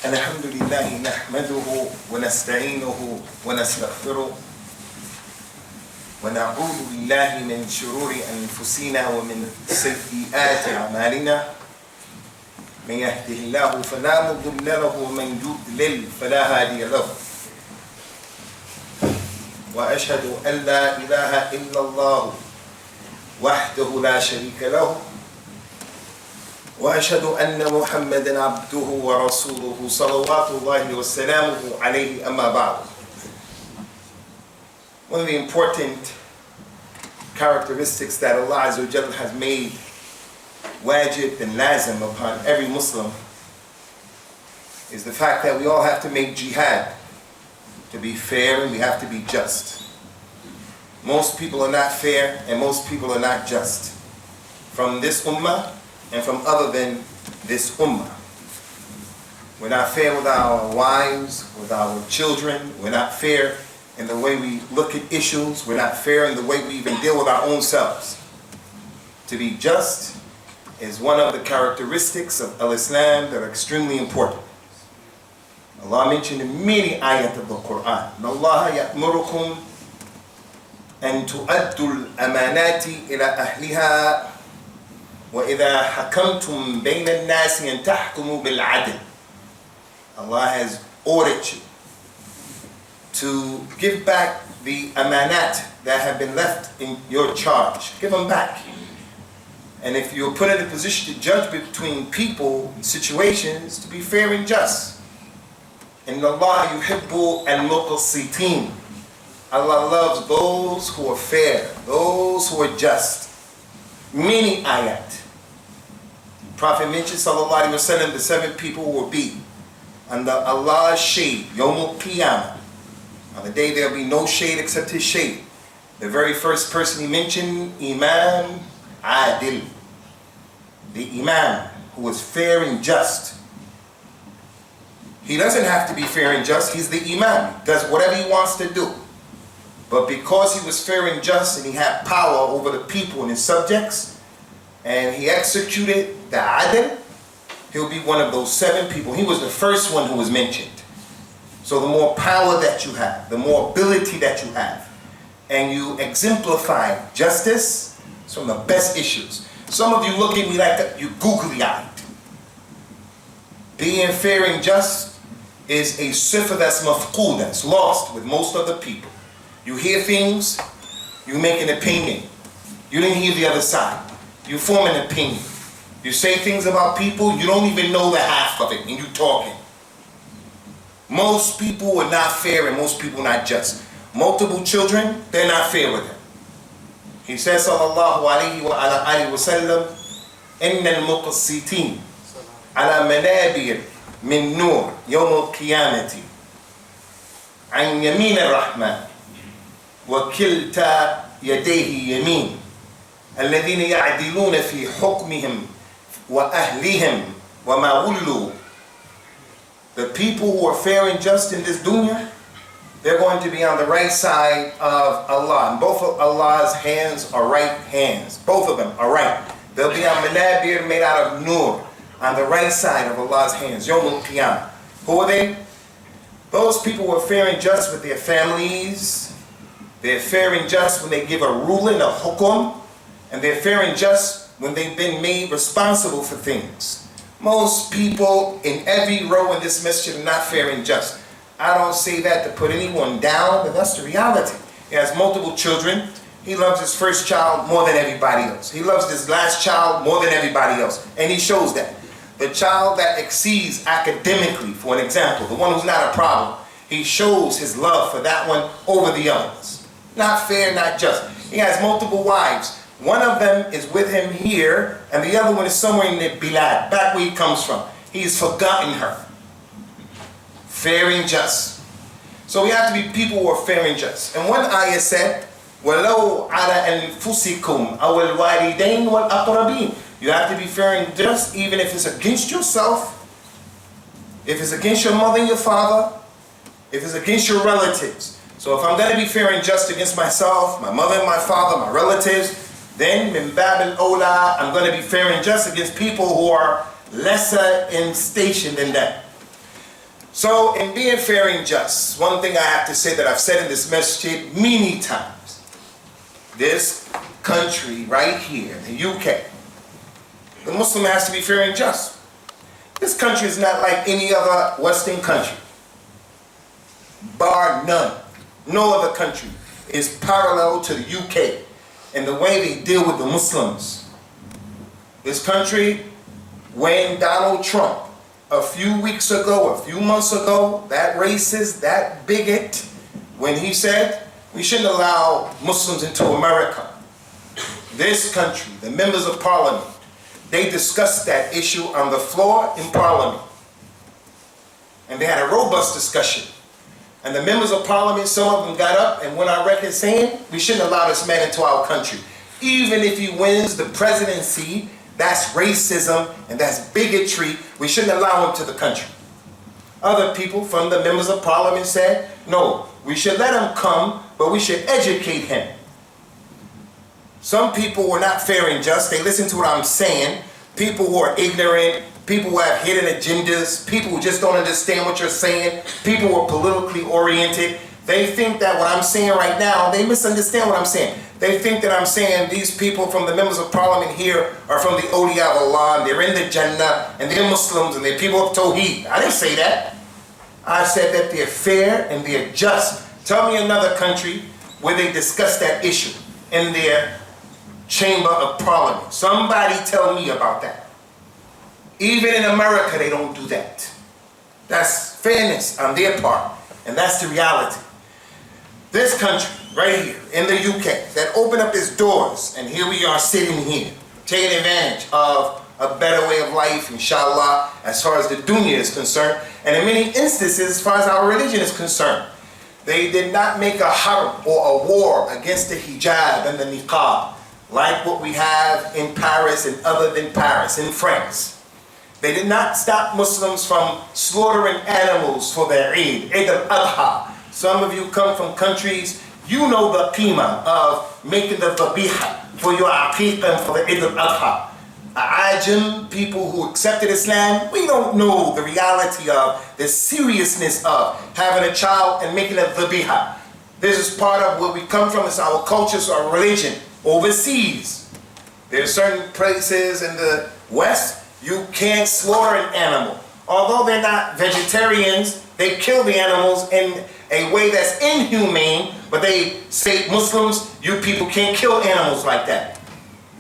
الحمد لله نحمده ونستعينه ونستغفره ونعوذ بالله من شرور أنفسنا ومن سيئات أعمالنا من يهده الله فلا مضل له ومن يضلل فلا هادي له وأشهد أن لا إله إلا الله وحده لا شريك له وأشهد أن محمدًا عبده ورسوله صلوات الله وسلامه عليه أما بعد. One of the important characteristics that Allah Azza wa Jalla has made wajib and lazim upon every Muslim is the fact that we all have to make jihad to be fair, and we have to be just. Most people are not fair and most people are not just from this ummah and from other than this ummah. We're not fair with our wives, with our children. We're not fair in the way we look at issues. We're not fair in the way we even deal with our own selves. To be just is one of the characteristics of Al-Islam that are extremely important. Allah mentioned in many ayat of the Quran, Allah ya'murukum an tu'addu al-amanati ila ahliha وَإِذَا حَكَمْتُمْ بَيْنَ النَّاسِ أَن تَحْكُمُوا بِالْعَدْلِ. Allah has ordered you to give back the amanat that have been left in your charge. Give them back. And if you're put in a position to judge between people and situations, to be fair and just. إِنَّ اللَّهَ يُحِبُّ الْمُقْسِطِينَ. Allah loves those who are fair, those who are just. Many ayat. Prophet mentioned sallallahu alaihi wasallam the 7 people will be under Allah's shade, Yawmul Qiyamah. On the day there will be no shade except His shade. The very first person He mentioned, Imam Adil. The Imam who was fair and just. He doesn't have to be fair and just, he's the Imam. He does whatever he wants to do. But because he was fair and just and he had power over the people and his subjects, and he executed the adl, he'll be one of those 7 people. He was the first one who was mentioned. So the more power that you have, the more ability that you have, and you exemplify justice, it's from the best issues. Some of you look at me like you googly-eyed. Being fair and just is a sifa that's mafqooda, that's lost with most of the people. You hear things, you make an opinion. You didn't hear the other side. You form an opinion. You say things about people, you don't even know the half of it, and you're talking. Most people are not fair and most people not just. Multiple children, they're not fair with them. He says, sallallahu alayhi wa sallam, inna al-muqassitin ala manabir min nur yawm al-qiyamati an yamin al-rahman وكلتا يديه يمين الذين يعدلون في حكمهم وأهلهم وما ولوا. The people who are fair and just in this dunya, they're going to be on the right side of Allah. And both of Allah's hands are right hands. Both of them are right. They'll be on manabir made out of nur, on the right side of Allah's hands. Yawmul Qiyamah. Who are they? Those people who are fair and just with their families. They're fair and just when they give a ruling, a hukum, and they're fair and just when they've been made responsible for things. Most people in every row in this masjid are not fair and just. I don't say that to put anyone down, but that's the reality. He has multiple children. He loves his first child more than everybody else. He loves his last child more than everybody else, and he shows that. The child that exceeds academically, for an example, the one who's not a problem, he shows his love for that one over the others. Not fair, not just. He has multiple wives. One of them is with him here, and the other one is somewhere in the bilad, back where he comes from. He's forgotten her. Fair and just. So we have to be people who are fair and just. And one ayah said, وَلَوْ عَلَى أَنفُسِكُمْ أَوَ الْوَالِدَيْنِ وَالْأَقْرَبِينَ. You have to be fair and just even if it's against yourself, if it's against your mother and your father, if it's against your relatives. So if I'm going to be fair and just against myself, my mother and my father, my relatives, then min bab al-awla, I'm going to be fair and just against people who are lesser in station than that. So in being fair and just, one thing I have to say that I've said in this message many times, this country right here, the UK, the Muslim has to be fair and just. This country is not like any other Western country, bar none. No other country is parallel to the UK in the way they deal with the Muslims. This country, when Donald Trump, a few weeks ago, a few months ago, that racist, that bigot, when he said we shouldn't allow Muslims into America, this country, the members of parliament, they discussed that issue on the floor in parliament. And they had a robust discussion. And the members of parliament, some of them got up and went on record saying we shouldn't allow this man into our country. Even if he wins the presidency, that's racism and that's bigotry. We shouldn't allow him to the country. Other people from the members of parliament said, no, we should let him come, but we should educate him. Some people were not fair and just. They listened to what I'm saying. People who are ignorant, people who have hidden agendas, people who just don't understand what you're saying, people who are politically oriented. They think that what I'm saying right now, they misunderstand what I'm saying. They think that I'm saying these people from the members of parliament here are from the Awliya of Allah, and they're in the Jannah, and they're Muslims, and they're people of Tawheed. I didn't say that. I said that they're fair and they're just. Tell me another country where they discuss that issue in their chamber of parliament. Somebody tell me about that. Even in America, they don't do that. That's fairness on their part, and that's the reality. This country, right here, in the UK, that opened up its doors, and here we are sitting here, taking advantage of a better way of life, inshallah, as far as the dunya is concerned, and in many instances, as far as our religion is concerned. They did not make a harb or a war against the hijab and the niqab, like what we have in Paris and other than Paris, in France. They did not stop Muslims from slaughtering animals for their Eid al-Adha. Some of you come from countries, you know the qima of making the dhabiha for your aqiqah and for the Eid al-Adha. Ajam, people who accepted Islam, we don't know the reality of the seriousness of having a child and making a dhabiha. This is part of where we come from, it's our culture, it's our religion. Overseas, there are certain places in the West, you can't slaughter an animal. Although they're not vegetarians, they kill the animals in a way that's inhumane, but they say, Muslims, you people can't kill animals like that.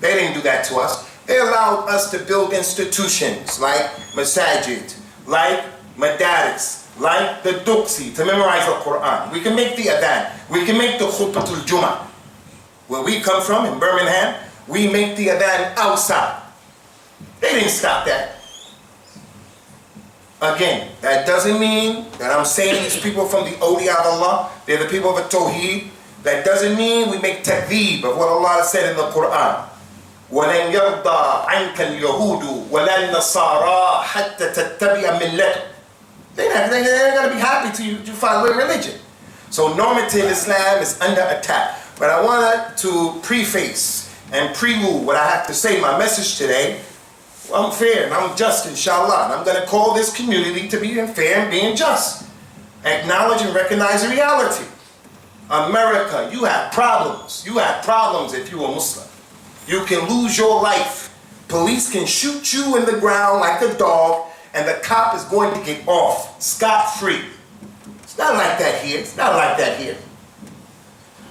They didn't do that to us. They allowed us to build institutions like masajid, like madaris, like the duqsi, to memorize the Quran. We can make the adhan. We can make the khutbatul Jum'ah. Where we come from, in Birmingham, we make the adhan outside. They didn't stop that. Again, that doesn't mean that I'm saying these people from the Awliya of Allah, they're the people of the Tawheed. That doesn't mean we make takdeeb of what Allah said in the Quran. وَلَنْ يَرْضَى عَنْكَ الْيَهُودُ وَلَا النَّصَارَى حَتَّى تَتَّبِعَ مِلَّتَهُمْ. They're not going to be happy to you to follow their religion. So normative Islam is under attack. But I wanted to preface and prelude what I have to say, my message today. I'm fair and I'm just, inshallah. And I'm going to call this community to be fair and being just. Acknowledge and recognize the reality. America, you have problems. You have problems if you're a Muslim. You can lose your life. Police can shoot you in the ground like a dog, and the cop is going to get off scot-free. It's not like that here. It's not like that here.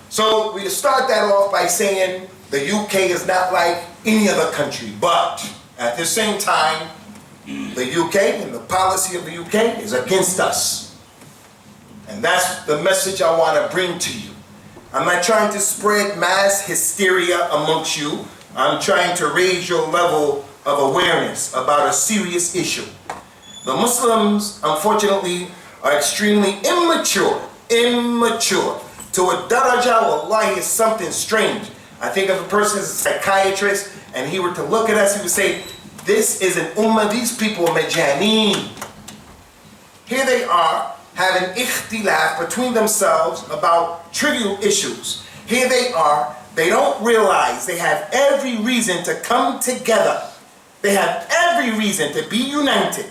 So we start that off by saying the UK is not like any other country, but at the same time, the UK and the policy of the UK is against us. And that's the message I want to bring to you. I'm not trying to spread mass hysteria amongst you. I'm trying to raise your level of awareness about a serious issue. The Muslims, unfortunately, are extremely immature. To a daraja, wallahi, is something strange. I think if a person is a psychiatrist and he were to look at us, he would say, this is an ummah, these people are majaneen. Here they are, having ikhtilaf between themselves about trivial issues. Here they are, they don't realize they have every reason to come together. They have every reason to be united.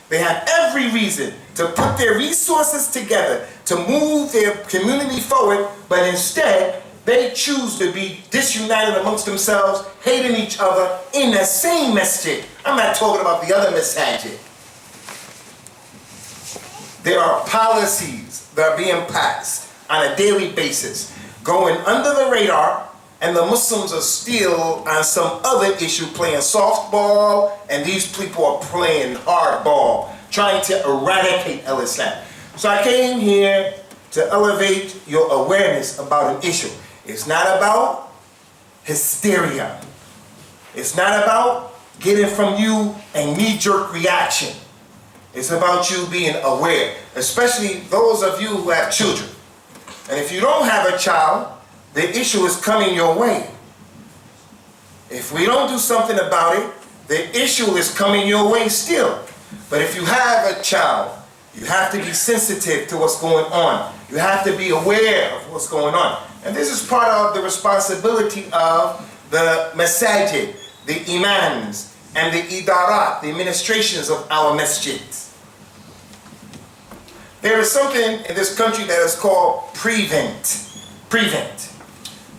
They have every reason to put their resources together to move their community forward, but instead they choose to be disunited amongst themselves, hating each other in the same masjid. I'm not talking about the other masajid. There are policies that are being passed on a daily basis, going under the radar, and the Muslims are still on some other issue playing softball, and these people are playing hardball, trying to eradicate Islam. So I came here to elevate your awareness about an issue. It's not about hysteria. It's not about getting from you a knee-jerk reaction. It's about you being aware, especially those of you who have children. And if you don't have a child, the issue is coming your way. If we don't do something about it, the issue is coming your way still. But if you have a child, you have to be sensitive to what's going on. You have to be aware of what's going on. And this is part of the responsibility of the masajid, the imams, and the idarat, the administrations of our masjids. There is something in this country that is called prevent. Prevent.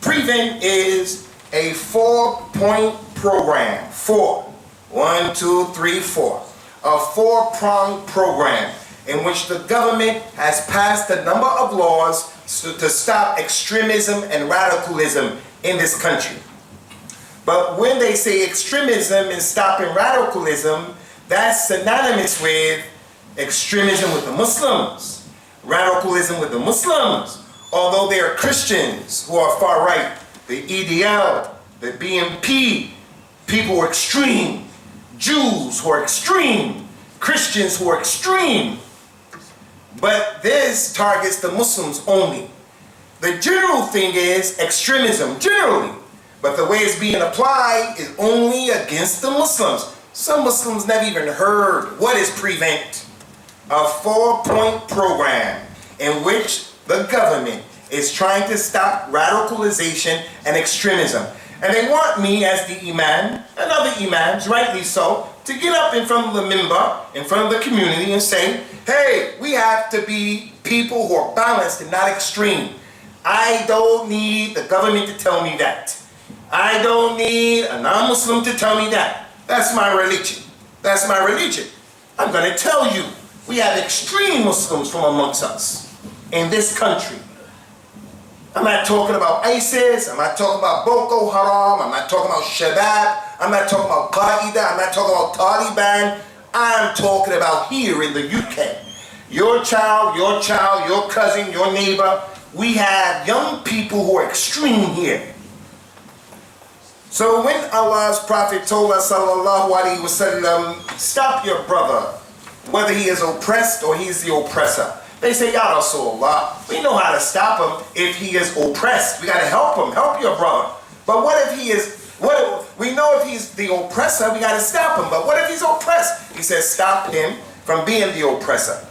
Prevent is a 4-point program. 4. 1, 2, 3, 4. A 4-pronged program in which the government has passed a number of laws to stop extremism and radicalism in this country. But when they say extremism and stopping radicalism, that's synonymous with extremism with the Muslims, radicalism with the Muslims, although they are Christians who are far right, the EDL, the BNP, people who are extreme, Jews who are extreme, Christians who are extreme. But this targets the Muslims only. The general thing is extremism, generally. But the way it's being applied is only against the Muslims. Some Muslims never even heard what is prevent. A 4-point program in which the government is trying to stop radicalization and extremism. And they want me as the imam, and other imams, rightly so, to get up in front of the minbar, in front of the community and say, hey, we have to be people who are balanced and not extreme. I don't need the government to tell me that. I don't need a non-Muslim to tell me that. That's my religion. That's my religion. I'm going to tell you, we have extreme Muslims from amongst us in this country. I'm not talking about ISIS, I'm not talking about Boko Haram, I'm not talking about Shabab, I'm not talking about Qaeda, I'm not talking about Taliban. I'm talking about here in the UK. Your child, your cousin, your neighbor, we have young people who are extreme here. So when Allah's Prophet told us, sallallahu alaihi wasallam, stop your brother, whether he is oppressed or he is the oppressor. They say, Ya Rasulullah, we know how to stop him if he is oppressed. We got to help him, help your brother. But what if he is, we know if he's the oppressor, we got to stop him. But what if he's oppressed? He says, stop him from being the oppressor.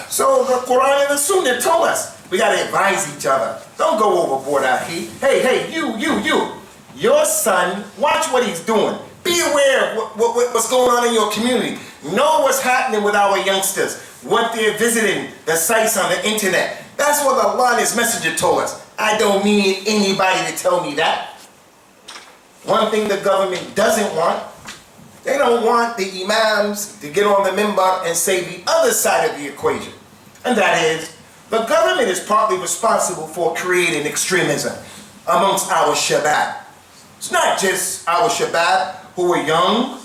So the Quran and the Sunnah told us, we got to advise each other. Don't go overboard out here. Hey, you. Your son, watch what he's doing. Be aware of what's going on in your community. Know what's happening with our youngsters, what they're visiting, the sites on the internet. That's what Allah and His Messenger told us. I don't need anybody to tell me that. One thing the government doesn't want, they don't want the imams to get on the minbar and say the other side of the equation. And that is, the government is partly responsible for creating extremism amongst our Shabab. It's not just our Shabab who are young,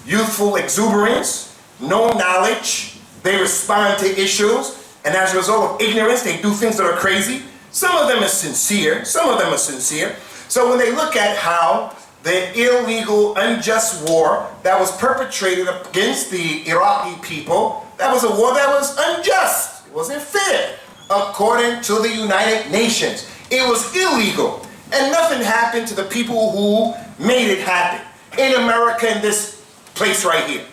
youthful exuberance, no knowledge, they respond to issues, and as a result of ignorance, they do things that are crazy. Some of them are sincere, So when they look at how the illegal, unjust war that was perpetrated against the Iraqi people, that was a war that was unjust. It wasn't fair. According to the United Nations, it was illegal. And nothing happened to the people who made it happen. In America, in this place right here.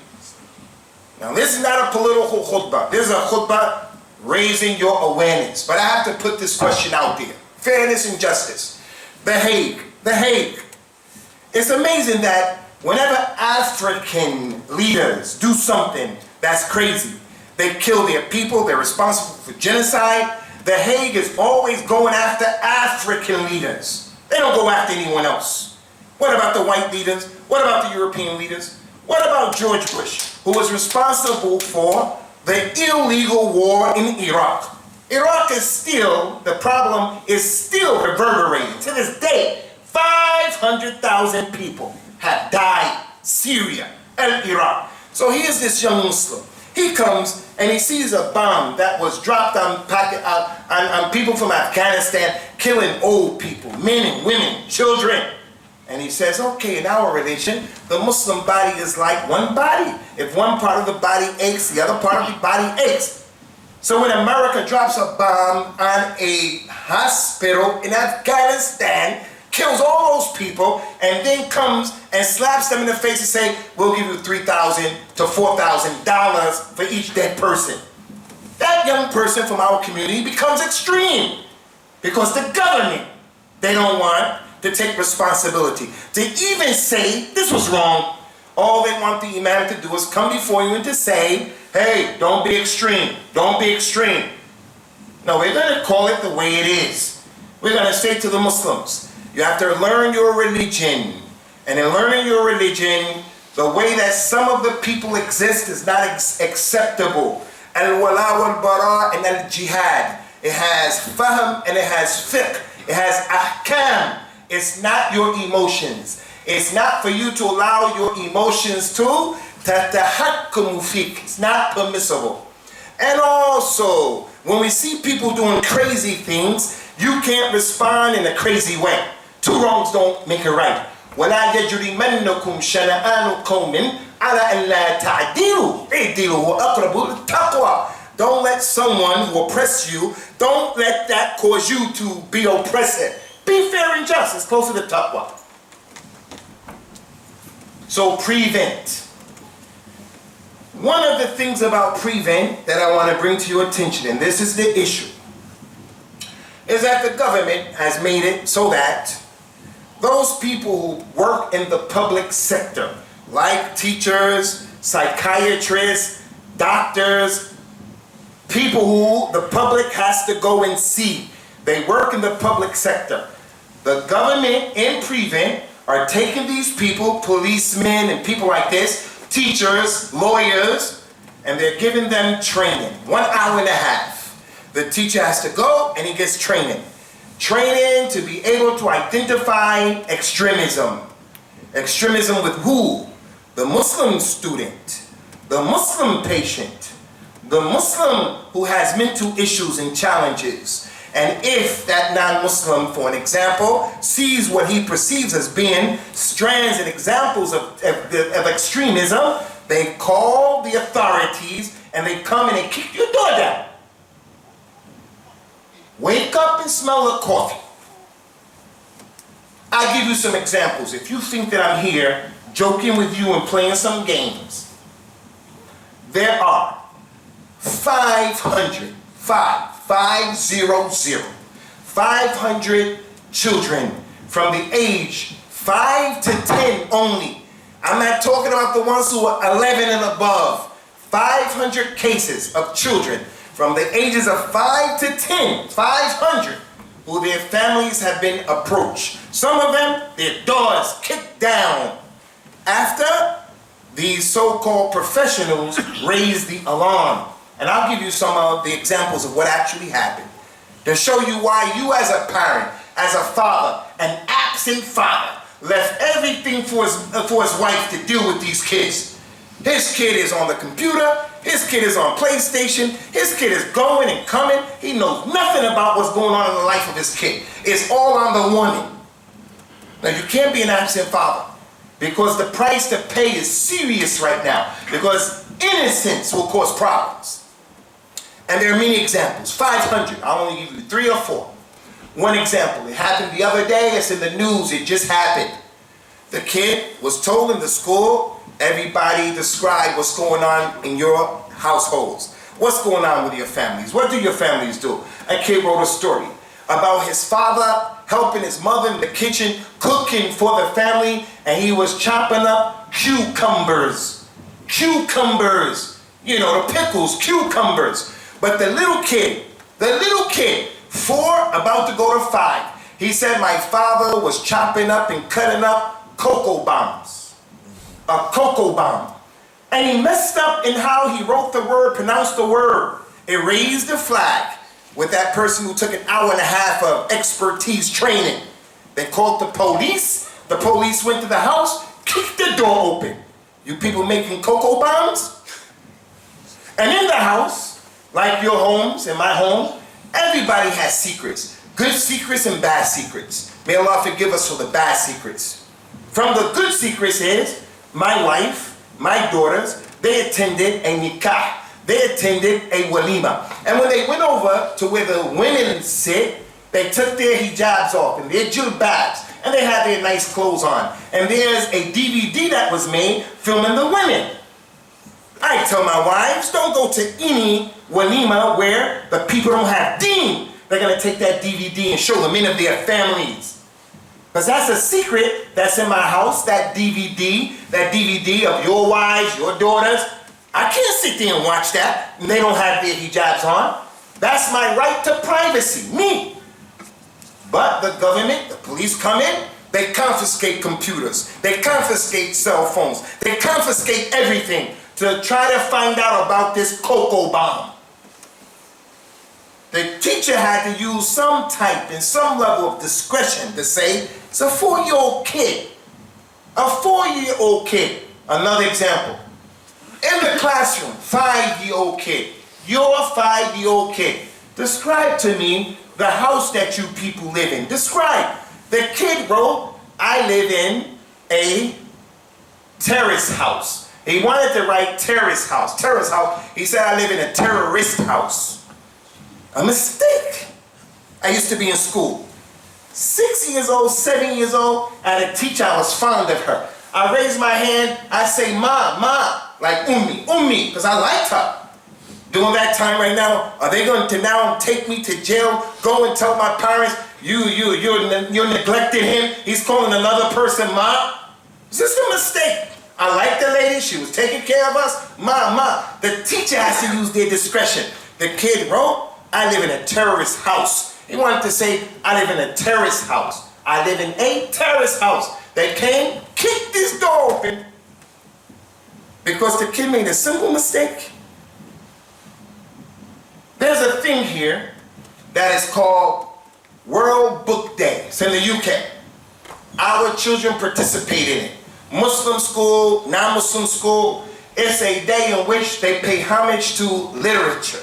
Now this is not a political khutbah. This is a khutbah raising your awareness. But I have to put this question out there. Fairness and justice. The Hague. It's amazing that whenever African leaders do something that's crazy, They kill their people. They're responsible for genocide. The Hague is always going after African leaders. They don't go after anyone else. What about the white leaders? What about the European leaders? What about George Bush, who was responsible for the illegal war in Iraq? Iraq is still, the problem is still reverberating. To this day, 500,000 people have died. Syria and Iraq. So here's this young Muslim. He comes and he sees a bomb that was dropped on people from Afghanistan, killing old people, men and women, children. And he says, okay, in our religion, the Muslim body is like one body. If one part of the body aches, the other part of the body aches. So when America drops a bomb on a hospital in Afghanistan, kills all those people, and then comes and slaps them in the face and say, we'll give you $3,000 to $4,000 for each dead person. That young person from our community becomes extreme because the government, they don't want to take responsibility. To even say this was wrong, all they want the imam to do is come before you and to say, hey, don't be extreme, don't be extreme. No, we're going to call it the way it is. We're going to say to the Muslims, you have to learn your religion. And in learning your religion, the way that some of the people exist is not acceptable. Al-wala wal-bara and al-jihad. It has fahm and it has fiqh. It has ahkam. It's not your emotions. It's not for you to allow your emotions to tatahakkumu fik. It's not permissible. And also, when we see people doing crazy things, you can't respond in a crazy way. Two wrongs don't make it right. وَلَا يَجْرِمَنَّكُمْ شَنَآنُ قَوْمٍ عَلَىٰ أَنْ لَا تَعْدِلُوا اعْدِلُوا وَأَقْرَبُوا لِلتَّقْوَىٰ. Don't let someone who oppresses you, don't let that cause you to be oppressive. Be fair and just. It's closer to taqwa. So prevent. One of the things about prevent that I want to bring to your attention, and this is the issue, is that the government has made it so that those people who work in the public sector, like teachers, psychiatrists, doctors, people who the public has to go and see, they work in the public sector. The government in prevent are taking these people, policemen and people like this, teachers, lawyers, and they're giving them training, 1 hour and a half. The teacher has to go and he gets training. Training to be able to identify extremism. Extremism with who? The Muslim student, the Muslim patient, the Muslim who has mental issues and challenges. And if that non-Muslim, for an example, sees what he perceives as being strands and examples of extremism, they call the authorities and they come and they kick your door down. Wake up and smell the coffee. I'll give you some examples. If you think that I'm here joking with you and playing some games, there are 500 children from the age 5 to 10 only. I'm not talking about the ones who are 11 and above. 500 cases of children from the ages of 5 to 10, 500, who their families have been approached. Some of them, their doors kicked down after these so-called professionals raised the alarm. And I'll give you some of the examples of what actually happened to show you why you as a parent, as a father, an absent father, left everything for his wife to deal with these kids. His kid is on the computer, his kid is on PlayStation, his kid is going and coming. He knows nothing about what's going on in the life of his kid. It's all on the woman. Now you can't be an absent father because the price to pay is serious right now because innocence will cause problems. And there are many examples, 500. I'll only give you 3 or 4. One example, it happened the other day, it's in the news, it just happened. The kid was told in the school, everybody describe what's going on in your households. What's going on with your families? What do your families do? A kid wrote a story about his father helping his mother in the kitchen, cooking for the family, and he was chopping up cucumbers. Cucumbers. You know, the pickles, cucumbers. But the little kid, 4, about to go to 5, he said my father was chopping up and cutting up cocoa bombs. A cocoa bomb. And he messed up in how he wrote the word, pronounced the word. It raised the flag with that person who took an hour and a half of expertise training. They called the police. The police went to the house, kicked the door open. You people making cocoa bombs? And in the house, like your homes and my home, everybody has secrets. Good secrets and bad secrets. May Allah forgive us for the bad secrets. From the good secrets is, my wife, my daughters, they attended a nikah. They attended a walima. And when they went over to where the women sit, they took their hijabs off and their jilbabs, and they had their nice clothes on. And there's a DVD that was made filming the women. I tell my wives, don't go to any walima where the people don't have deen. They're going to take that DVD and show the men of their families. Because that's a secret that's in my house, that DVD of your wives, your daughters. I can't sit there and watch that and they don't have their hijabs on. That's my right to privacy, me. But the government, the police come in, they confiscate computers, they confiscate cell phones, they confiscate everything to try to find out about this cocoa bomb. The teacher had to use some type and some level of discretion to say, it's a 4-year-old kid. A 4-year-old kid. Another example. In the classroom, 5-year-old kid. You're a 5-year-old kid. Describe to me the house that you people live in. Describe. The kid wrote, I live in a terrace house. He wanted to write terrace house. Terrace house. He said, I live in a terrorist house. A mistake. I used to be in school. 6 years old, 7 years old, I had a teacher, I was fond of her. I raised my hand, I say, Ma, like Ummi, because I liked her. During that time right now, are they going to now take me to jail, go and tell my parents, you're neglecting him, he's calling another person Ma? Is this a mistake? I like the lady, she was taking care of us, Ma. The teacher has to use their discretion. The kid wrote, I live in a terrorist house. He wanted to say, I live in a terrace house. I live in a terrace house. They came, kicked this door open because the kid made a simple mistake. There's a thing here that is called World Book Day. It's in the UK. Our children participate in it. Muslim school, non-Muslim school. It's a day in which they pay homage to literature.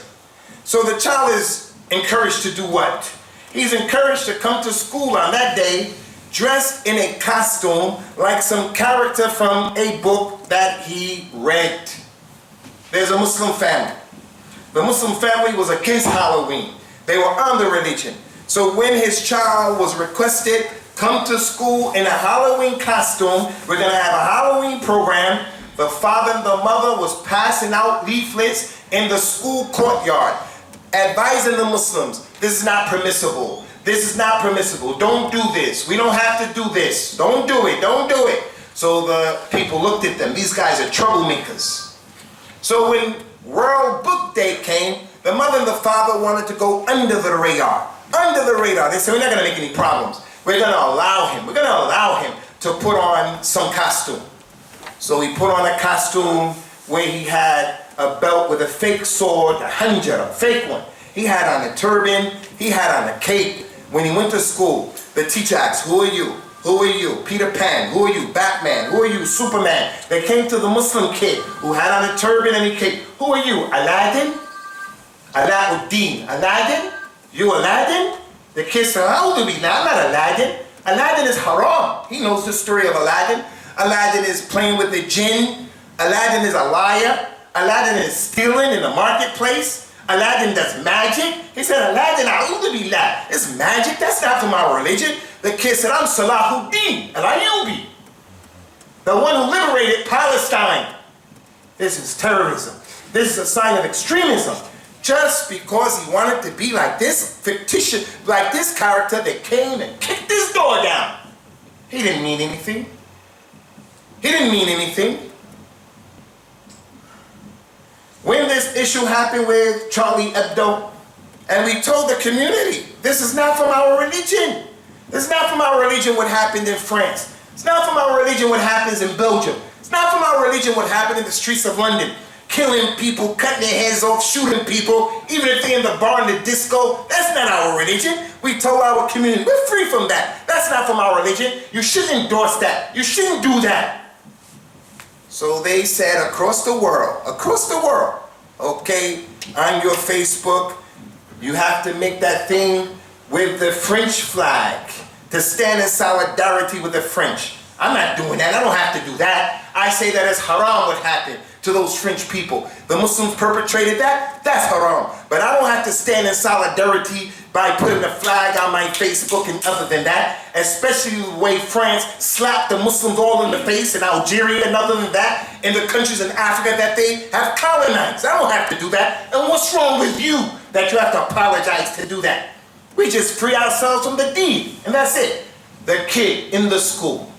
So the child is encouraged to do what? He's encouraged to come to school on that day dressed in a costume like some character from a book that he read. There's a Muslim family. The Muslim family was against Halloween. They were on the religion. So when his child was requested, come to school in a Halloween costume, we're going to have a Halloween program. The father and the mother was passing out leaflets in the school courtyard, advising the Muslims, this is not permissible. This is not permissible. Don't do this. We don't have to do this. Don't do it. Don't do it. So the people looked at them. These guys are troublemakers. So when World Book Day came, the mother and the father wanted to go under the radar. Under the radar. They said, we're not going to make any problems. We're going to allow him. We're going to allow him to put on some costume. So he put on a costume where he had a belt with a fake sword, a hanjar, a fake one. He had on a turban. He had on a cape. When he went to school, the teacher asked, who are you? Who are you? Peter Pan. Who are you? Batman. Who are you? Superman. They came to the Muslim kid who had on a turban and a cape. Who are you? Aladdin? Alauddin. Aladdin? You Aladdin? The kid said, how old are we now? I'm not Aladdin. Aladdin is haram. He knows the story of Aladdin. Aladdin is playing with the jinn. Aladdin is a liar. Aladdin is stealing in the marketplace. Aladdin does magic. He said, Aladdin, a'udhu billah. It's magic. That's not from our religion. The kid said, I'm Salahuddin al-Ayyubi, the one who liberated Palestine. This is terrorism. This is a sign of extremism. Just because he wanted to be like this fictitious, like this character that came and kicked this door down. He didn't mean anything. He didn't mean anything. When this issue happened with Charlie Hebdo, and we told the community, this is not from our religion. This is not from our religion what happened in France. It's not from our religion what happens in Belgium. It's not from our religion what happened in the streets of London. Killing people, cutting their heads off, shooting people, even if they're in the bar and the disco. That's not our religion. We told our community, we're free from that. That's not from our religion. You shouldn't endorse that. You shouldn't do that. So they said across the world, okay, on your Facebook, you have to make that thing with the French flag to stand in solidarity with the French. I'm not doing that. I don't have to do that. I say that it's haram what happened to those French people. The Muslims perpetrated that. That's haram. But I don't have to stand in solidarity by putting a flag on my Facebook and other than that, especially the way France slapped the Muslims all in the face in Algeria and other than that, in the countries in Africa that they have colonized. I don't have to do that. And what's wrong with you that you have to apologize to do that? We just free ourselves from the deed, and that's it. The kid in the school,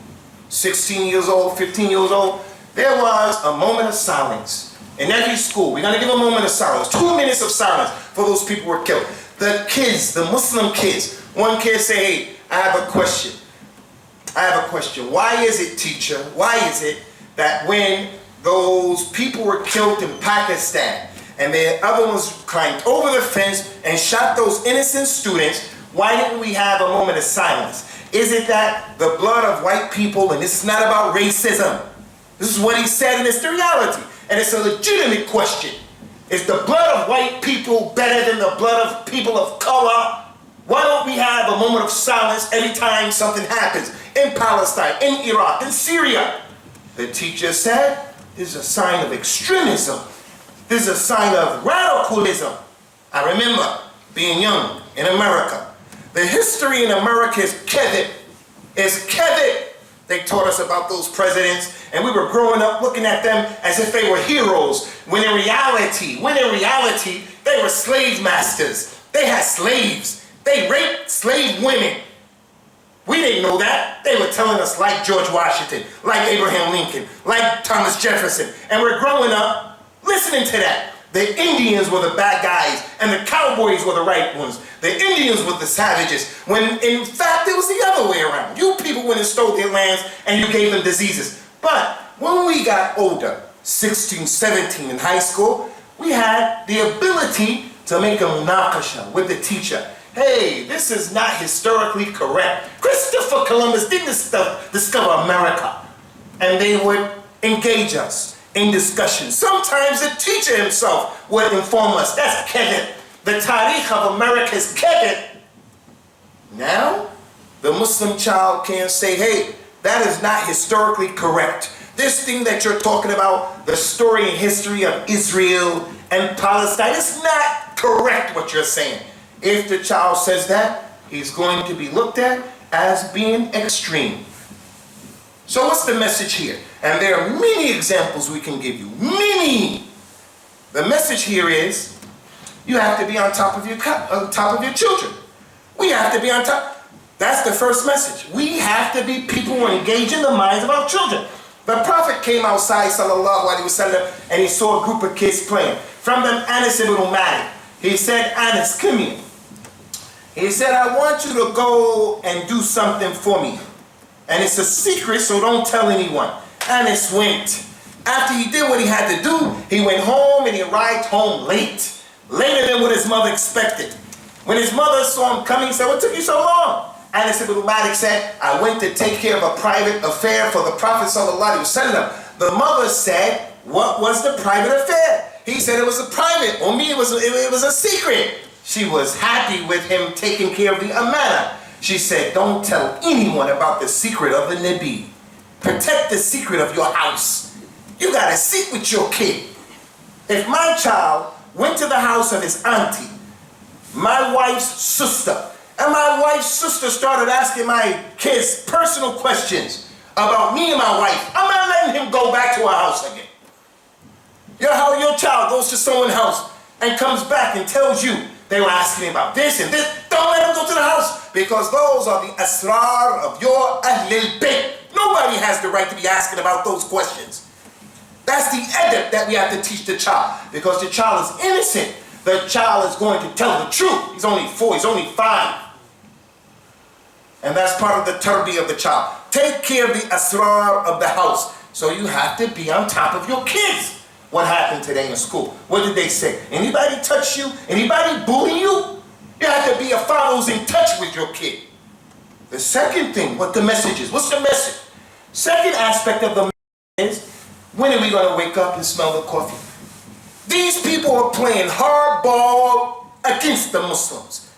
16 years old, 15 years old, there was a moment of silence. In every school, we're going to give a moment of silence, 2 minutes of silence for those people who were killed. The kids, the Muslim kids, one kid say, hey, I have a question. Why is it, teacher, why is it that when those people were killed in Pakistan and the other ones climbed over the fence and shot those innocent students, why didn't we have a moment of silence? Is it that the blood of white people, and this is not about racism, this is what he said and it's the reality, and it's a legitimate question. Is the blood of white people better than the blood of people of color? Why don't we have a moment of silence every time something happens in Palestine, in Iraq, in Syria? The teacher said, this is a sign of extremism. This is a sign of radicalism. I remember being young in America. The history in America is kedib. It's kedib. They taught us about those presidents, and we were growing up looking at them as if they were heroes, when in reality, they were slave masters. They had slaves. They raped slave women. We didn't know that. They were telling us like George Washington, like Abraham Lincoln, like Thomas Jefferson, and we're growing up listening to that. The Indians were the bad guys, and the cowboys were the right ones. The Indians were the savages, when in fact it was the other way around. You people went and stole their lands, and you gave them diseases. But when we got older, 16, 17 in high school, we had the ability to make a munaqasha with the teacher. Hey, this is not historically correct. Christopher Columbus didn't discover America. And they would engage us in discussion. Sometimes the teacher himself would inform us. That's kedib. The Tarikh of America is kedib. Now, the Muslim child can say, hey, that is not historically correct. This thing that you're talking about, the story and history of Israel and Palestine, is not correct what you're saying. If the child says that, he's going to be looked at as being extreme. So what's the message here? And there are many examples we can give you. Many. The message here is, you have to be on top of your children. We have to be on top. That's the first message. We have to be people who engage in the minds of our children. The Prophet came outside, sallallahu alaihi wasallam, and he saw a group of kids playing. From them, Anas ibn Malik. He said, Anas, come here. He said, I want you to go and do something for me. And it's a secret, so don't tell anyone. Anas went. After he did what he had to do, he went home and he arrived home late. Later than what his mother expected. When his mother saw him coming, he said, what took you so long? Anas ibn Malik said, I went to take care of a private affair for the Prophet sallallahu alaihi wasallam. The mother said, what was the private affair? He said it was a private, or me, it was a secret. She was happy with him taking care of the amana. She said, don't tell anyone about the secret of the Nabi. Protect the secret of your house. You gotta sit with your kid. If my child went to the house of his auntie, my wife's sister, and my wife's sister started asking my kids personal questions about me and my wife, I'm not letting him go back to our house again. Your child goes to someone's house and comes back and tells you they were asking about this and this. Don't let him go to the house, because those are the asrar of your Ahlul Bayt. Nobody has the right to be asking about those questions. That's the adab that we have to teach the child, because the child is innocent. The child is going to tell the truth. He's only 4, he's only 5. And that's part of the tarbiyah of the child. Take care of the asrar of the house. So you have to be on top of your kids. What happened today in school? What did they say? Anybody touch you? Anybody bully you? You have to be a father who's in touch with your kid. The second thing, what the message is. What's the message? Second aspect of the message is, when are we going to wake up and smell the coffee? These people are playing hardball against the Muslims.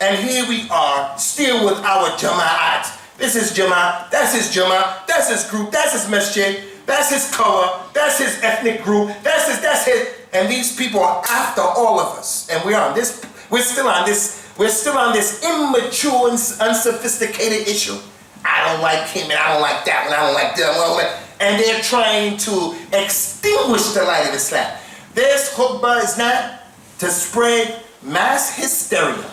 And here we are, still with our JUMUA'H. This is JUMUA'H, that's his JUMUA'H, that's his group, that's his masjid, that's his color, that's his ethnic group, that's his. And these people are after all of us. And we're still on this immature and unsophisticated issue. I don't like him and I don't like that one, I don't like that one. And they're trying to extinguish the light of Islam. This khutbah is not to spread mass hysteria.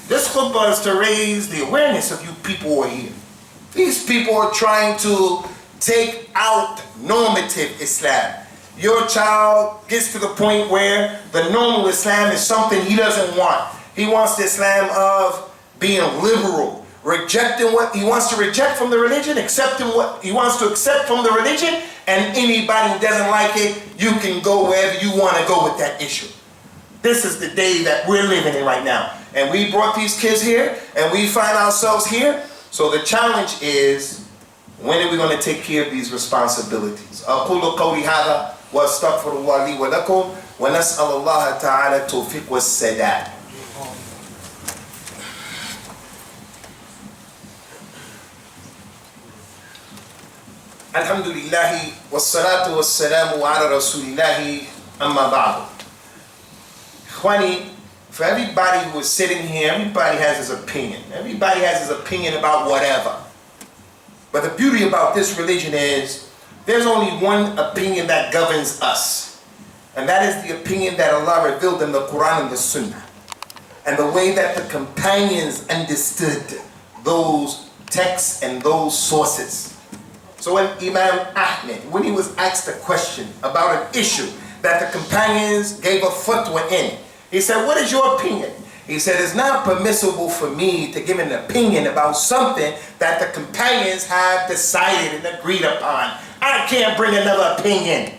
This khutbah is to raise the awareness of you people who are here. These people are trying to take out normative Islam. Your child gets to the point where the normal Islam is something he doesn't want. He wants the Islam of being liberal, rejecting what he wants to reject from the religion, accepting what he wants to accept from the religion, and anybody who doesn't like it, you can go wherever you want to go with that issue. This is the day that we're living in right now. And we brought these kids here, and we find ourselves here. So the challenge is, when are we going to take care of these responsibilities? أقول قولي هذا وأستغفر الله لي ولكم ونسأل الله تعالى التوفيق والسداد. Alhamdulillah wassalatu wassalamu ala rasulillah amma ba'du. Khwani, for everybody who is sitting here, everybody has his opinion. Everybody has his opinion about whatever. But the beauty about this religion is, there's only one opinion that governs us. And that is the opinion that Allah revealed in the Quran and the Sunnah. And the way that the companions understood those texts and those sources. So when Imam Ahmed, when he was asked a question about an issue that the companions gave a fatwa in, he said, what is your opinion? He said, it's not permissible for me to give an opinion about something that the companions have decided and agreed upon. I can't bring another opinion.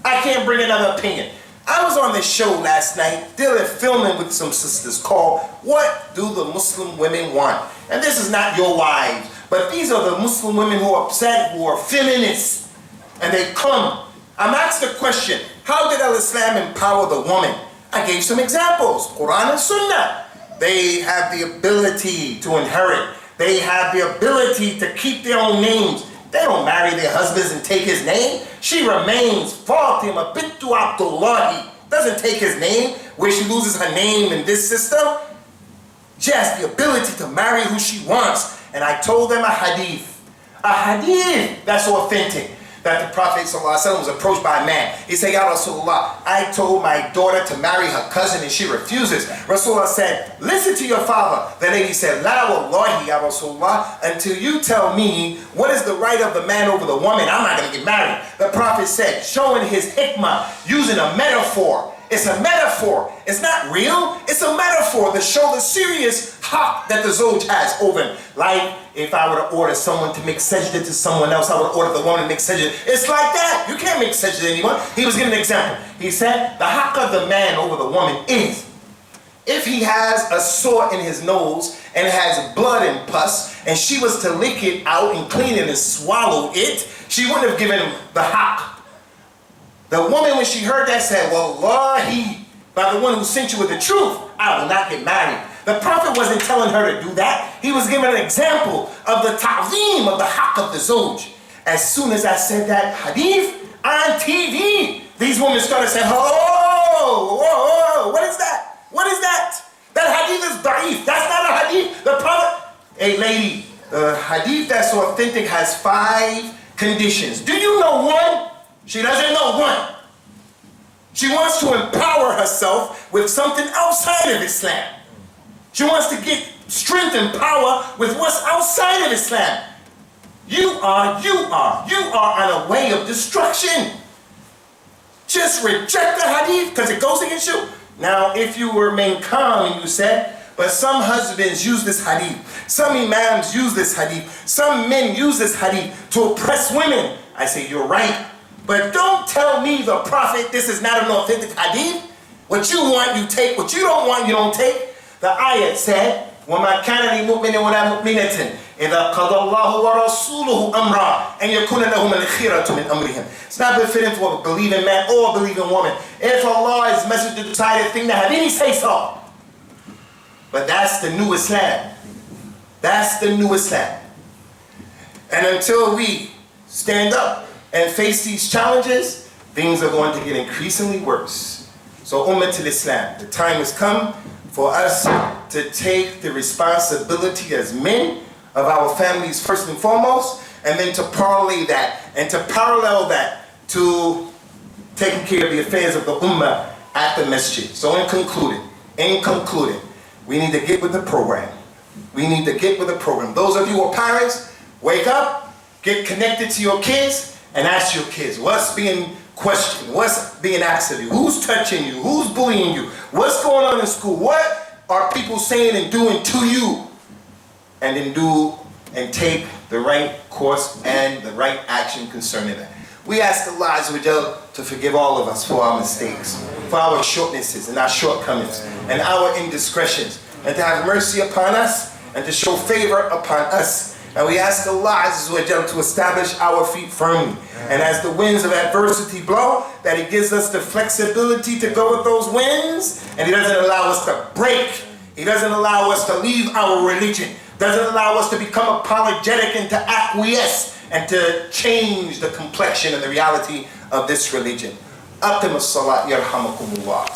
I can't bring another opinion. I was on this show last night, filming with some sisters, called What Do the Muslim Women Want? And this is not your wives, but these are the Muslim women who are upset, who are feminists. And they come. I'm asked the question, how did Al-Islam empower the woman? I gave some examples, Quran and Sunnah. They have the ability to inherit. They have the ability to keep their own names. They don't marry their husbands and take his name. She remains Fatima bintu Abdullahi. Doesn't take his name, where she loses her name in this system. She has the ability to marry who she wants. And I told them a hadith that's authentic. That the Prophet ﷺ was approached by a man. He said, Ya Rasulullah, I told my daughter to marry her cousin and she refuses. Rasulullah said, listen to your father. The lady said, La wallahi ya Rasulullah, until you tell me what is the right of the man over the woman, I'm not going to get married. The Prophet said, showing his hikmah, using a metaphor. It's a metaphor. It's not real. It's a metaphor to show the serious haqq that the Zawj has over him. Like, if I were to order someone to make sajda to someone else, I would order the woman to make sajda. It's like that. You can't make sajda to anyone. He was giving an example. He said, the haqq of the man over the woman is, if he has a sore in his nose and it has blood and pus, and she was to lick it out and clean it and swallow it, she wouldn't have given him the haqq. The woman, when she heard that, said, Wallahi, by the one who sent you with the truth, I will not get married. The Prophet wasn't telling her to do that. He was giving an example of the ta'zeem of the haqq of the Zawj. As soon as I said that hadith on TV, these women started saying, oh, what is that? What is that? That hadith is da'if. That's not a hadith. The Prophet, hey lady, the hadith that's authentic has 5 conditions. Do you know one? She doesn't know one. She wants to empower herself with something outside of Islam. She wants to get strength and power with what's outside of Islam. You are on a way of destruction. Just reject the hadith because it goes against you. Now, if you remain calm and you said, but some husbands use this hadith, some imams use this hadith, some men use this hadith to oppress women. I say, you're right. But don't tell me, the Prophet, this is not an authentic hadith. What you want, you take. What you don't want, you don't take. The ayat said, وَمَا كَانَ لِمُؤْمِنٍ وَلَا مُؤْمِنَةٍ إِذَا قَضَى اللَّهُ وَرَسُولُهُ أَمْرًا أَنْ يَكُونَ لَهُمُ الْخِيَرَةُ مِنْ أَمْرِهِمْ. It's not befitting for a believing man or a believing woman, if Allah is messenger decide a thing, to have any say-so. But that's the new Islam. That's the new Islam. And until we stand up and face these challenges, things are going to get increasingly worse. So Ummatul Islam, the time has come for us to take the responsibility as men of our families first and foremost, and then to parlay that and to parallel that to taking care of the affairs of the Ummah at the masjid. So in concluding, we need to get with the program. We need to get with the program. Those of you who are parents, wake up, get connected to your kids, and ask your kids, what's being questioned? What's being asked of you? Who's touching you? Who's bullying you? What's going on in school? What are people saying and doing to you? And then do and take the right course and the right action concerning that. We ask Allah Azza wa Jal to forgive all of us for our mistakes, for our shortnesses and our shortcomings and our indiscretions, and to have mercy upon us and to show favor upon us. And we ask Allah Azza wa Jal to establish our feet firmly. And as the winds of adversity blow, that He gives us the flexibility to go with those winds, and He doesn't allow us to break. He doesn't allow us to leave our religion. Doesn't allow us to become apologetic and to acquiesce and to change the complexion and the reality of this religion. Aqim as-salat yarhamakumullah.